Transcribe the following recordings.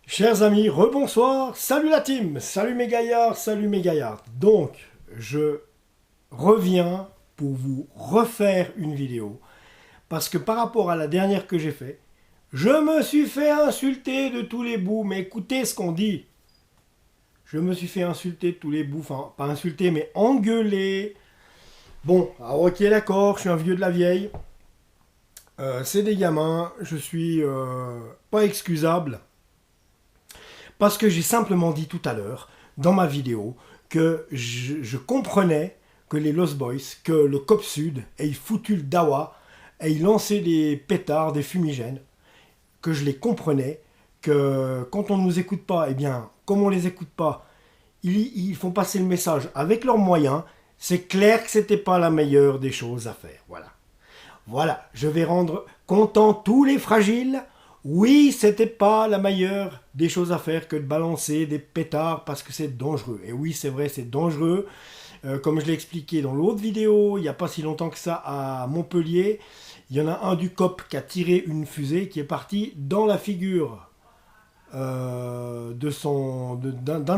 Chers amis, rebonsoir, salut la team, salut mes gaillards, salut mes gaillards. Donc, je reviens pour vous refaire une vidéo. Parce que par rapport à la dernière que j'ai fait, je me suis fait insulter de tous les bouts. Mais écoutez ce qu'on dit. Je me suis fait insulter de tous les bouts. Enfin, pas insulter, mais engueuler. Bon, alors ok, d'accord, je suis un vieux de la vieille. C'est des gamins, je suis pas excusable. Parce que j'ai simplement dit tout à l'heure, dans ma vidéo, que je comprenais que les Lost Boys, que le COP Sud ait foutu le dawa, ait lancé des pétards, des fumigènes, que je les comprenais, que quand on ne nous écoute pas, eh bien, comme on ne les écoute pas, ils font passer le message avec leurs moyens. C'est clair que c'était pas la meilleure des choses à faire. Voilà. Voilà, je vais rendre content tous les fragiles. Oui, c'était pas la meilleure des choses à faire que de balancer des pétards parce que c'est dangereux. Et oui, c'est vrai, c'est dangereux. Comme je l'ai expliqué dans l'autre vidéo, il n'y a pas si longtemps que ça à Montpellier, il y en a un du COP qui a tiré une fusée qui est partie dans la figure d'un de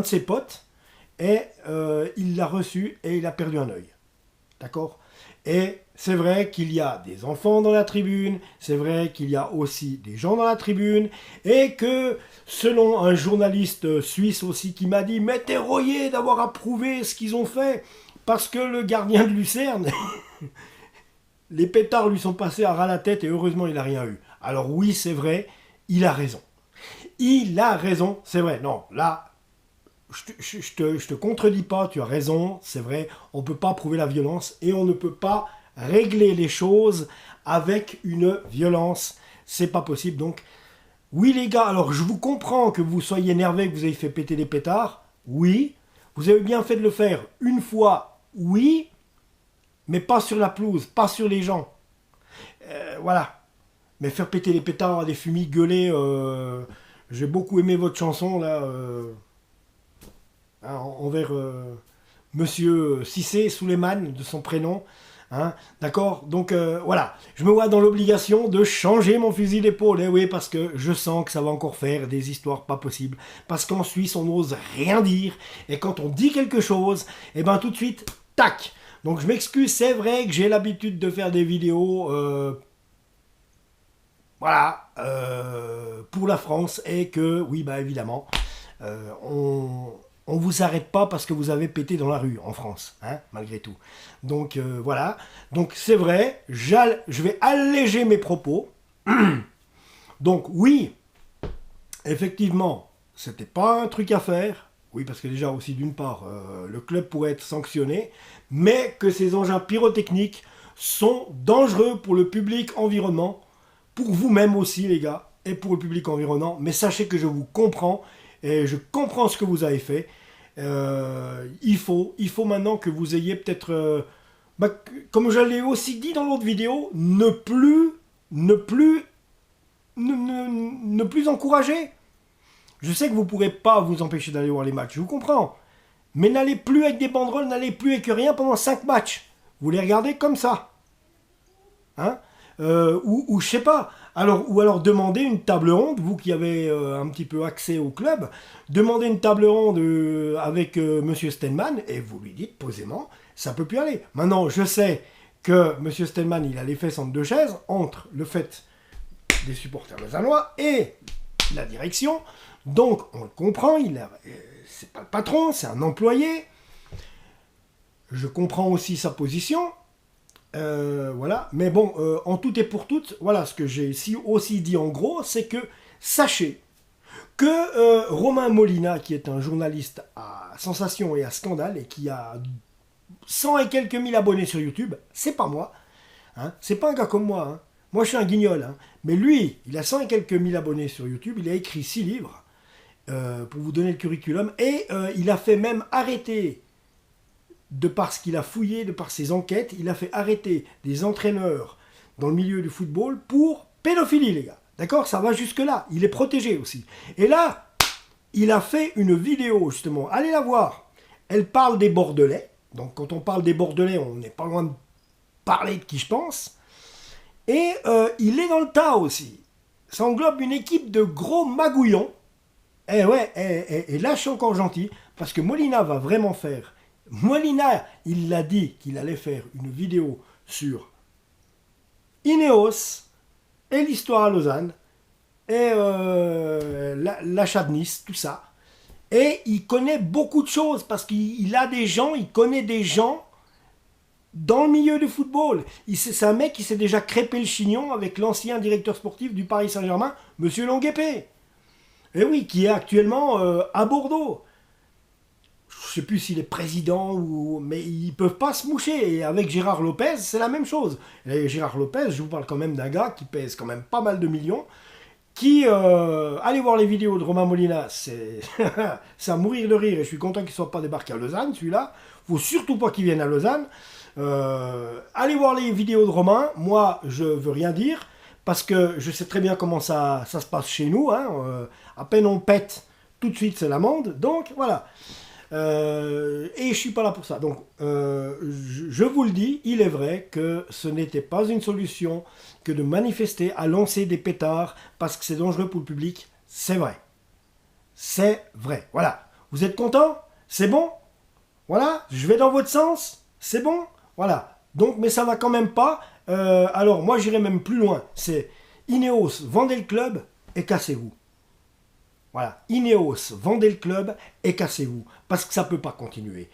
ses potes et il l'a reçu et il a perdu un œil. D'accord? Et c'est vrai qu'il y a des enfants dans la tribune, c'est vrai qu'il y a aussi des gens dans la tribune, et que selon un journaliste suisse aussi qui m'a dit « Mais t'es royé d'avoir approuvé ce qu'ils ont fait, parce que le gardien de Lucerne, les pétards lui sont passés à ras la tête et heureusement il n'a rien eu. » Alors oui, c'est vrai, il a raison. Il a raison, c'est vrai. Non, là, je te contredis pas, tu as raison, c'est vrai, on ne peut pas prouver la violence et on ne peut pas régler les choses avec une violence. C'est pas possible. Donc, oui les gars, alors je vous comprends que vous soyez énervés, que vous ayez fait péter des pétards. Oui, vous avez bien fait de le faire une fois, oui, mais pas sur la pelouse, pas sur les gens. Voilà. Mais faire péter les pétards à des fumis gueuler, j'ai beaucoup aimé votre chanson là. Envers Monsieur Cissé Souleymane, de son prénom. Hein, d'accord. Donc voilà, je me vois dans l'obligation de changer mon fusil d'épaule. Eh oui, parce que je sens que ça va encore faire des histoires pas possibles. Parce qu'en Suisse, on n'ose rien dire. Et quand on dit quelque chose, eh ben tout de suite, tac. Donc je m'excuse, c'est vrai que j'ai l'habitude de faire des vidéos voilà, pour la France. Et que, oui, bah évidemment, on vous arrête pas parce que vous avez pété dans la rue en France, hein, malgré tout. Donc voilà. Donc c'est vrai, je vais alléger mes propos. Donc oui, effectivement, c'était pas un truc à faire. Oui, parce que déjà aussi d'une part, le club pourrait être sanctionné, mais que ces engins pyrotechniques sont dangereux pour le public environnement, pour vous-même aussi les gars, et pour le public environnant. Mais sachez que je vous comprends, et je comprends ce que vous avez fait. Il faut maintenant que vous ayez peut-être, comme je l'ai aussi dit dans l'autre vidéo, ne plus encourager. Je sais que vous ne pourrez pas vous empêcher d'aller voir les matchs, je vous comprends. Mais n'allez plus avec des banderoles, n'allez plus avec rien pendant 5 matchs. Vous les regardez comme ça. Hein, ou je sais pas. Ou alors demandez une table ronde, vous qui avez un petit peu accès au club, demandez une table ronde avec Monsieur Steinman et vous lui dites posément, ça peut plus aller. Maintenant, je sais que Monsieur Steinman, il a les fesses entre deux chaises, entre le fait des supporters lausannois et la direction. Donc, on le comprend, c'est pas le patron, c'est un employé. Je comprends aussi sa position. Voilà, mais bon, en tout et pour tout, voilà, ce que j'ai aussi dit en gros, c'est que sachez que Romain Molina, qui est un journaliste à sensation et à scandale, et qui a 100 et quelques mille abonnés sur YouTube, c'est pas moi, hein, c'est pas un gars comme moi, hein. Moi je suis un guignol, hein. Mais lui, il a 100 et quelques mille abonnés sur YouTube, il a écrit 6 livres, pour vous donner le curriculum, et il a fait même arrêter, de par ce qu'il a fouillé, de par ses enquêtes, il a fait arrêter des entraîneurs dans le milieu du football pour pédophilie, les gars. D'accord? Ça va jusque-là. Il est protégé aussi. Et là, il a fait une vidéo, justement. Allez la voir. Elle parle des Bordelais. Donc, quand on parle des Bordelais, on n'est pas loin de parler de qui je pense. Et il est dans le tas aussi. Ça englobe une équipe de gros magouillons. Eh ouais, et là je suis encore gentil, parce que Molina va vraiment faire. Molina, il l'a dit qu'il allait faire une vidéo sur Ineos et l'histoire à Lausanne, et l'achat de Nice, tout ça. Et il connaît beaucoup de choses, parce qu'il a des gens, il connaît des gens dans le milieu du football. C'est un mec qui s'est déjà crêpé le chignon avec l'ancien directeur sportif du Paris Saint-Germain, Monsieur Longuepé. Et oui, qui est actuellement à Bordeaux. Je ne sais plus s'il est président ou... Mais ils ne peuvent pas se moucher. Et avec Gérard Lopez, c'est la même chose. Et Gérard Lopez, je vous parle quand même d'un gars qui pèse quand même pas mal de millions. Qui, allez voir les vidéos de Romain Molina, c'est à mourir de rire. Et je suis content qu'il ne soit pas débarqué à Lausanne, celui-là. Il ne faut surtout pas qu'il vienne à Lausanne. Allez voir les vidéos de Romain. Moi, je veux rien dire. Parce que je sais très bien comment ça se passe chez nous. Hein. À peine on pète, tout de suite c'est l'amende. Donc voilà. Et je suis pas là pour ça. Donc je vous le dis, il est vrai que ce n'était pas une solution que de manifester à lancer des pétards parce que c'est dangereux pour le public. C'est vrai. C'est vrai. Voilà. Vous êtes content? C'est bon? Voilà. Je vais dans votre sens? C'est bon? Voilà. Donc, mais ça va quand même pas. Alors moi j'irai même plus loin. C'est Ineos, vendez le club et cassez-vous. Voilà, Ineos, vendez le club et cassez-vous. Parce que ça ne peut pas continuer.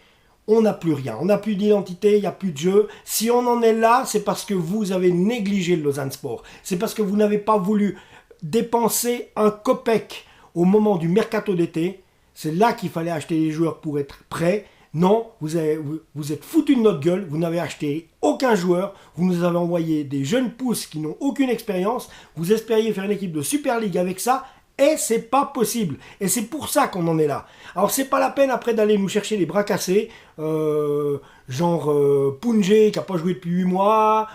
On n'a plus rien, on n'a plus d'identité, il n'y a plus de jeu. Si on en est là, c'est parce que vous avez négligé le Lausanne Sport. C'est parce que vous n'avez pas voulu dépenser un copec au moment du mercato d'été. C'est là qu'il fallait acheter les joueurs pour être prêts. Non, vous êtes foutu de notre gueule, vous n'avez acheté aucun joueur, vous nous avez envoyé des jeunes pousses qui n'ont aucune expérience, vous espériez faire une équipe de Super League avec ça, et c'est pas possible. Et c'est pour ça qu'on en est là. Alors c'est pas la peine après d'aller nous chercher les bras cassés, genre Punjé qui a pas joué depuis 8 mois,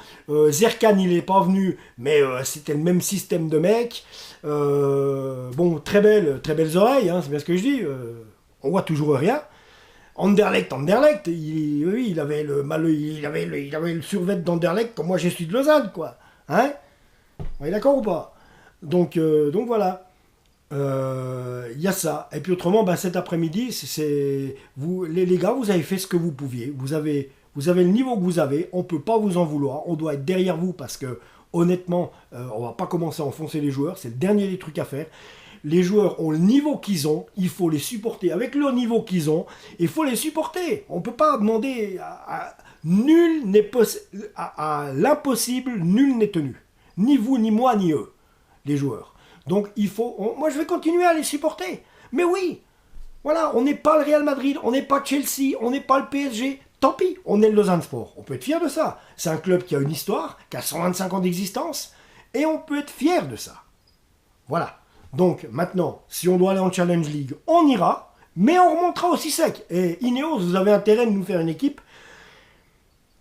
Zerkan il est pas venu, mais c'était le même système de mec. Bon, très belles oreilles, hein, c'est bien ce que je dis, on voit toujours rien. Anderlecht, il avait le survêt d'Anderlecht comme moi je suis de Lausanne, quoi. Hein? On est d'accord ou pas? Donc voilà. Y a ça. Et puis autrement, cet après-midi, vous, les gars, vous avez fait ce que vous pouviez. Vous avez le niveau que vous avez. On peut pas vous en vouloir. On doit être derrière vous parce que honnêtement, on va pas commencer à enfoncer les joueurs. C'est le dernier des trucs à faire. Les joueurs ont le niveau qu'ils ont, il faut les supporter avec le niveau qu'ils ont, il faut les supporter. On ne peut pas demander à l'impossible, nul n'est tenu. Ni vous, ni moi, ni eux, les joueurs. Donc moi je vais continuer à les supporter. Mais oui, voilà, on n'est pas le Real Madrid, on n'est pas Chelsea, on n'est pas le PSG. Tant pis, on est le Lausanne Sport. On peut être fier de ça. C'est un club qui a une histoire, qui a 125 ans d'existence, et on peut être fier de ça. Voilà. Donc maintenant, si on doit aller en Challenge League, on ira, mais on remontera aussi sec. Et Ineos, vous avez intérêt de nous faire une équipe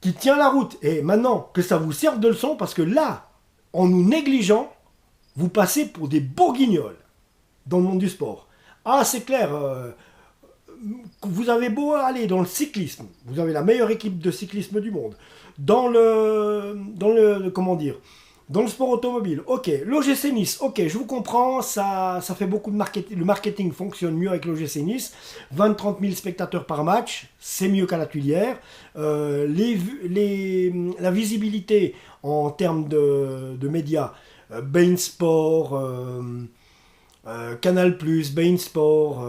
qui tient la route. Et maintenant, que ça vous serve de leçon, parce que là, en nous négligeant, vous passez pour des bourguignols dans le monde du sport. Ah, c'est clair, vous avez beau aller dans le cyclisme, vous avez la meilleure équipe de cyclisme du monde. Dans le sport automobile, ok. L'OGC Nice, ok, je vous comprends, ça fait beaucoup de marketing. Le marketing fonctionne mieux avec l'OGC Nice. 20-30 000 spectateurs par match, c'est mieux qu'à la Tuilière. La visibilité en termes de médias, Bein Sport, Canal+, Bein Sport,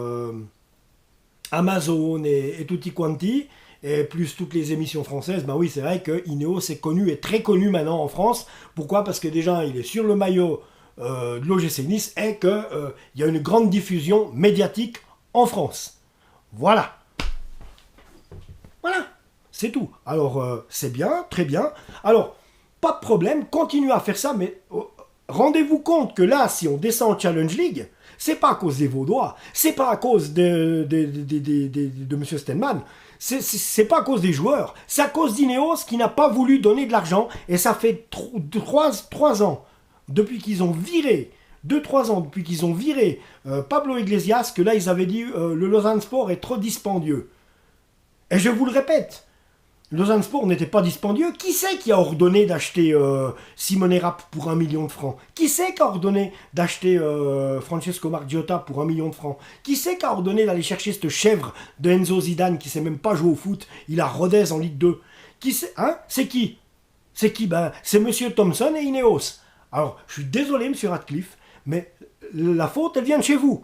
Amazon et tutti quanti, et plus toutes les émissions françaises, oui, c'est vrai que Ineos est connu et très connu maintenant en France. Pourquoi? Parce que déjà, il est sur le maillot de l'OGC Nice et qu'il y a une grande diffusion médiatique en France. Voilà. Voilà. C'est tout. Alors, c'est bien, très bien. Alors, pas de problème, continuez à faire ça, mais rendez-vous compte que là, si on descend en Challenge League, c'est pas à cause des Vaudois, c'est pas à cause de M. Stenman, c'est pas à cause des joueurs, c'est à cause d'Ineos qui n'a pas voulu donner de l'argent, et ça fait 3 ans, depuis qu'ils ont viré, 2-3 ans depuis qu'ils ont viré Pablo Iglesias, que là ils avaient dit le Lausanne Sport est trop dispendieux. Et je vous le répète, Lausanne Sport n'était pas dispendieux. Qui c'est qui a ordonné d'acheter Simone Rapp pour 1 million de francs? Qui c'est qui a ordonné d'acheter Francesco Margiotta pour 1 million de francs? Qui c'est qui a ordonné d'aller chercher cette chèvre de Enzo Zidane qui sait même pas jouer au foot? Il a Rodez en Ligue 2. Qui c'est, hein? C'est qui? C'est qui? Ben, c'est Monsieur Thompson et Ineos. Alors, je suis désolé, Monsieur Radcliffe, mais la faute, elle vient de chez vous.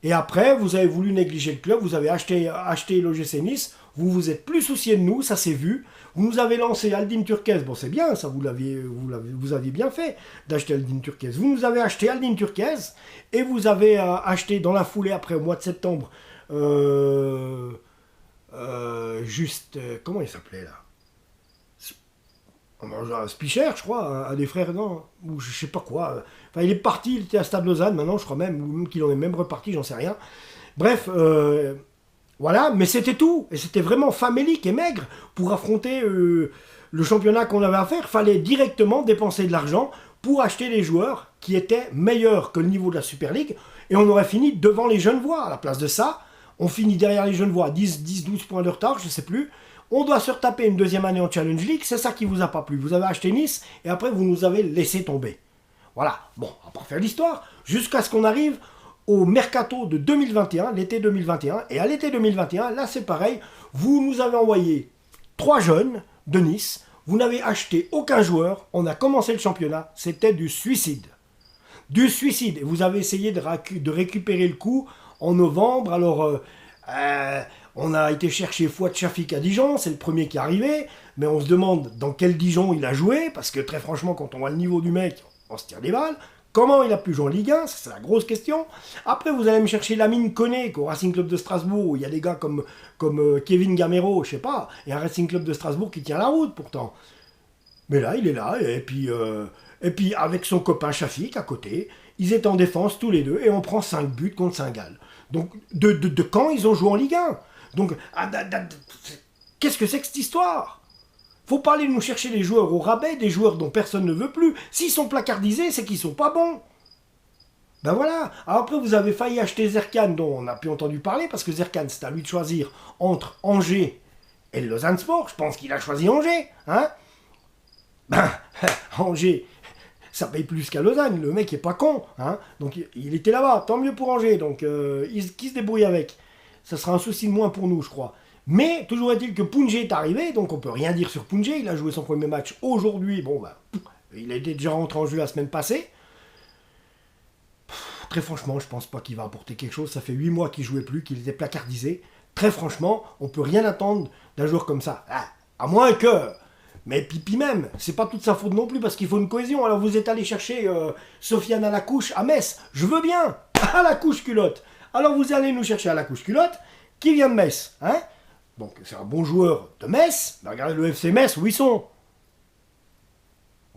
Et après, vous avez voulu négliger le club, vous avez acheté l'OGC Nice, vous vous êtes plus soucié de nous, ça s'est vu. Vous nous avez lancé Aldin Turquez, bon c'est bien, ça vous aviez bien fait d'acheter Aldin Turquez. Vous nous avez acheté Aldin Turquez et vous avez acheté dans la foulée après au mois de septembre, comment il s'appelait là? Spicher, je crois, un des frères, non, ou je sais pas quoi. Enfin, il est parti, il était à Stade Lausanne, maintenant, je crois même, ou même qu'il en est même reparti, j'en sais rien. Bref, voilà, mais c'était tout. Et c'était vraiment famélique et maigre pour affronter le championnat qu'on avait à faire. Il fallait directement dépenser de l'argent pour acheter les joueurs qui étaient meilleurs que le niveau de la Super League. Et on aurait fini devant les Genevois. À la place de ça, on finit derrière les Genevois, 10-12 points de retard, je sais plus. On doit se retaper une deuxième année en Challenge League, c'est ça qui vous a pas plu. Vous avez acheté Nice et après vous nous avez laissé tomber. Voilà, bon, on va pas faire l'histoire, jusqu'à ce qu'on arrive au mercato de 2021, l'été 2021. Et à l'été 2021, là c'est pareil, vous nous avez envoyé 3 jeunes de Nice, vous n'avez acheté aucun joueur, on a commencé le championnat, c'était du suicide. Du suicide, et vous avez essayé de récupérer le coup en novembre, alors... on a été chercher Fouad Chafik à Dijon, c'est le premier qui est arrivé, mais on se demande dans quel Dijon il a joué, parce que très franchement, quand on voit le niveau du mec, on se tire des balles. Comment il a pu jouer en Ligue 1, c'est la grosse question. Après, vous allez me chercher Lamine Koné, qu'au Racing Club de Strasbourg, où il y a des gars comme Kevin Gamero, je sais pas, et un Racing Club de Strasbourg qui tient la route pourtant. Mais là, il est là, et puis avec son copain Chafik à côté, ils étaient en défense tous les deux, et on prend 5 buts contre Saint-Gall. Donc, de quand ils ont joué en Ligue 1? Donc, qu'est-ce que c'est que cette histoire? Faut pas aller nous chercher les joueurs au rabais, des joueurs dont personne ne veut plus. S'ils sont placardisés, c'est qu'ils sont pas bons. Ben voilà. Alors après, vous avez failli acheter Zerkan, dont on n'a plus entendu parler, parce que Zerkan, c'est à lui de choisir entre Angers et le Lausanne Sport. Je pense qu'il a choisi Angers. Hein? Ben, Angers, ça paye plus qu'à Lausanne. Le mec est pas con. Hein? Donc, il était là-bas. Tant mieux pour Angers. Donc, qui se débrouille avec? Ça sera un souci de moins pour nous, je crois. Mais, toujours est-il que Pounjé est arrivé, donc on peut rien dire sur Pounjé. Il a joué son premier match aujourd'hui. Bon, bah, il a été déjà rentré en jeu la semaine passée. Très franchement, je pense pas qu'il va apporter quelque chose. Ça fait 8 mois qu'il jouait plus, qu'il était placardisé. Très franchement, on peut rien attendre d'un joueur comme ça. Ah, à moins que... Mais Pipi même, c'est pas toute sa faute non plus, parce qu'il faut une cohésion. Alors vous êtes allé chercher Sofiane à la couche à Metz. Je veux bien, à la couche culotte. Alors vous allez nous chercher à la couche culotte, qui vient de Metz, hein? Donc c'est un bon joueur de Metz. Ben, regardez le FC Metz, où ils sont.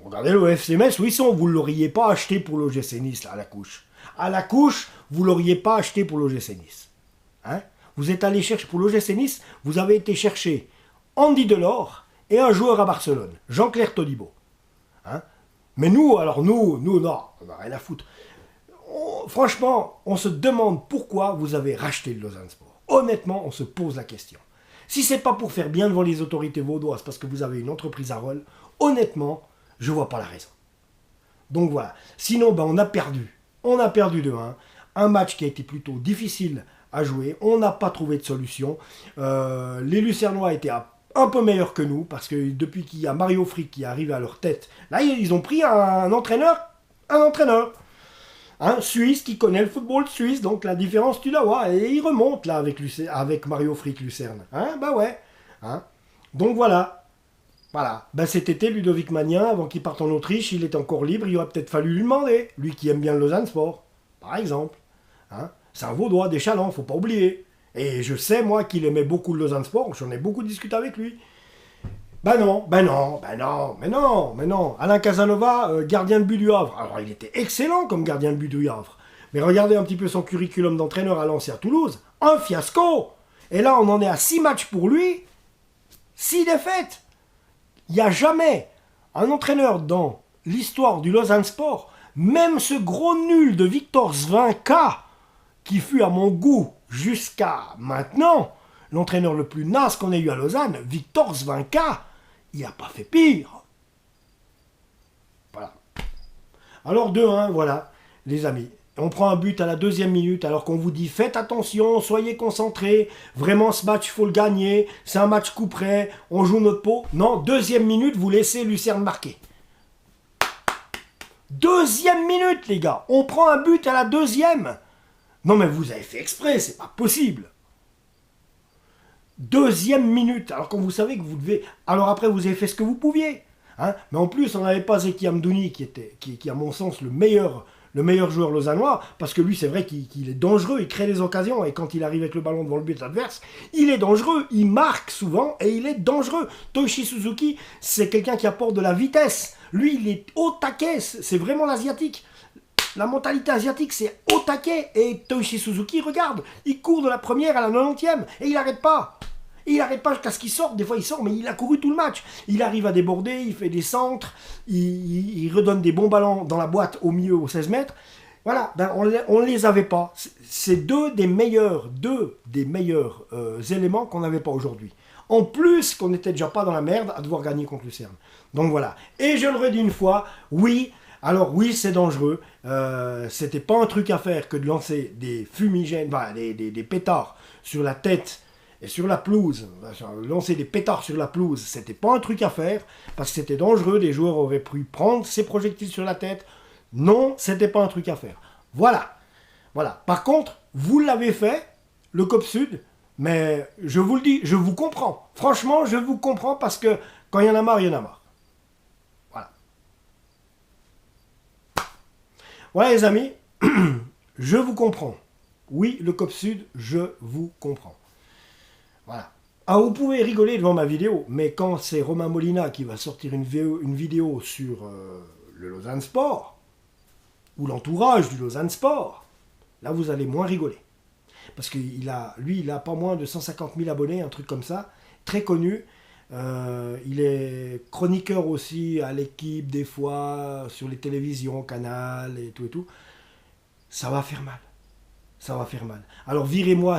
Regardez le FC Metz, où ils sont. Vous ne l'auriez pas acheté pour l'OGC Nice, là, à la couche. À la couche, vous ne l'auriez pas acheté pour l'OGC Nice. Hein? Vous êtes allé chercher pour l'OGC Nice, vous avez été chercher Andy Delors et un joueur à Barcelone, Jean-Claire Todibo. Hein? Mais nous, non, on n'a rien à foutre. Franchement, on se demande pourquoi vous avez racheté le Lausanne Sport. Honnêtement, on se pose la question. Si c'est pas pour faire bien devant les autorités vaudoises parce que vous avez une entreprise à rôle, honnêtement, je vois pas la raison. Donc voilà. Sinon, ben, on a perdu. On a perdu 2-1. Un match qui a été plutôt difficile à jouer. On n'a pas trouvé de solution. Les Lucernois étaient un peu meilleurs que nous parce que depuis qu'il y a Mario Frick qui arrive à leur tête, là, ils ont pris un entraîneur. Un Suisse qui connaît le football suisse, donc la différence tu la vois, et il remonte là avec Mario Frick Lucerne. Hein, bah ouais. Hein. Donc voilà. Voilà. Ben cet été, Ludovic Magnin, avant qu'il parte en Autriche, il est encore libre, il aurait peut-être fallu lui demander, lui qui aime bien le Lausanne Sport, par exemple. Hein. C'est un Vaudois, des Chalands, faut pas oublier. Et je sais, moi, qu'il aimait beaucoup le Lausanne Sport, j'en ai beaucoup discuté avec lui. Ben non. Alain Casanova, gardien de but du Havre. Alors, il était excellent comme gardien de but du Havre. Mais regardez un petit peu son curriculum d'entraîneur à Lens et à Toulouse. Un fiasco. Et là, on en est à 6 matchs pour lui. 6 défaites. Il n'y a jamais un entraîneur dans l'histoire du Lausanne Sport, même ce gros nul de Victor Svinka, qui fut à mon goût jusqu'à maintenant l'entraîneur le plus naze qu'on ait eu à Lausanne, Victor Svanka, il n'a pas fait pire. Voilà. Alors 2-1, voilà, les amis. On prend un but à la 2e minute alors qu'on vous dit faites attention, soyez concentrés, vraiment ce match il faut le gagner, c'est un match coup près, on joue notre peau. Non, 2e minute, vous laissez Lucerne marquer. 2e minute les gars, on prend un but à la 2e. Non mais vous avez fait exprès, c'est pas possible. 2e minute, alors quand vous savez que vous devez... Alors après vous avez fait ce que vous pouviez. Hein, mais en plus on n'avait pas Zeki Amdouni qui à mon sens le meilleur joueur lausannois, parce que lui c'est vrai qu'il est dangereux, il crée des occasions, et quand il arrive avec le ballon devant le but adverse, il est dangereux, il marque souvent, et il est dangereux. Toichi Suzuki, c'est quelqu'un qui apporte de la vitesse. Lui, il est au taquet, c'est vraiment l'asiatique. La mentalité asiatique, c'est au taquet, et Toichi Suzuki, regarde, il court de la première à la 90e, et il n'arrête pas. Il n'arrête pas jusqu'à ce qu'il sorte, des fois il sort, mais il a couru tout le match. Il arrive à déborder, il fait des centres, il redonne des bons ballons dans la boîte au milieu, aux 16 mètres. Voilà, ben on ne les avait pas. C'est deux des meilleurs éléments qu'on n'avait pas aujourd'hui. En plus qu'on n'était déjà pas dans la merde à devoir gagner contre Lucerne. Donc voilà. Et je le redis une fois, oui, alors oui, c'est dangereux. C'était pas un truc à faire que de lancer des fumigènes, des pétards sur la tête et sur la pelouse. Lancer des pétards sur la pelouse, c'était pas un truc à faire parce que c'était dangereux. Les joueurs auraient pu prendre ces projectiles sur la tête. Non, c'était pas un truc à faire. Voilà. Voilà. Par contre, vous l'avez fait, le COP Sud, mais je vous le dis, je vous comprends. Franchement, je vous comprends parce que quand il y en a marre, il y en a marre. Voilà. Voilà les amis, je vous comprends. Oui, le COP Sud, je vous comprends. Voilà. Ah, vous pouvez rigoler devant ma vidéo, mais quand c'est Romain Molina qui va sortir une vidéo sur le Lausanne Sport, ou l'entourage du Lausanne Sport, là vous allez moins rigoler. Parce que il a pas moins de 150 000 abonnés, un truc comme ça, très connu. Il est chroniqueur aussi à l'équipe, des fois, sur les télévisions, Canal et tout et tout. Ça va faire mal. Ça va faire mal. Alors virez-moi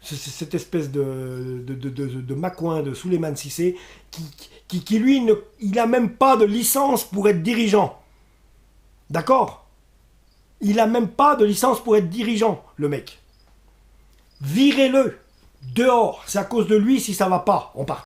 cette espèce de Macouin de Souleymane Cissé qui lui, il n'a même pas de licence pour être dirigeant. D'accord ? Il n'a même pas de licence pour être dirigeant, le mec. Virez-le dehors. C'est à cause de lui si ça va pas. On part.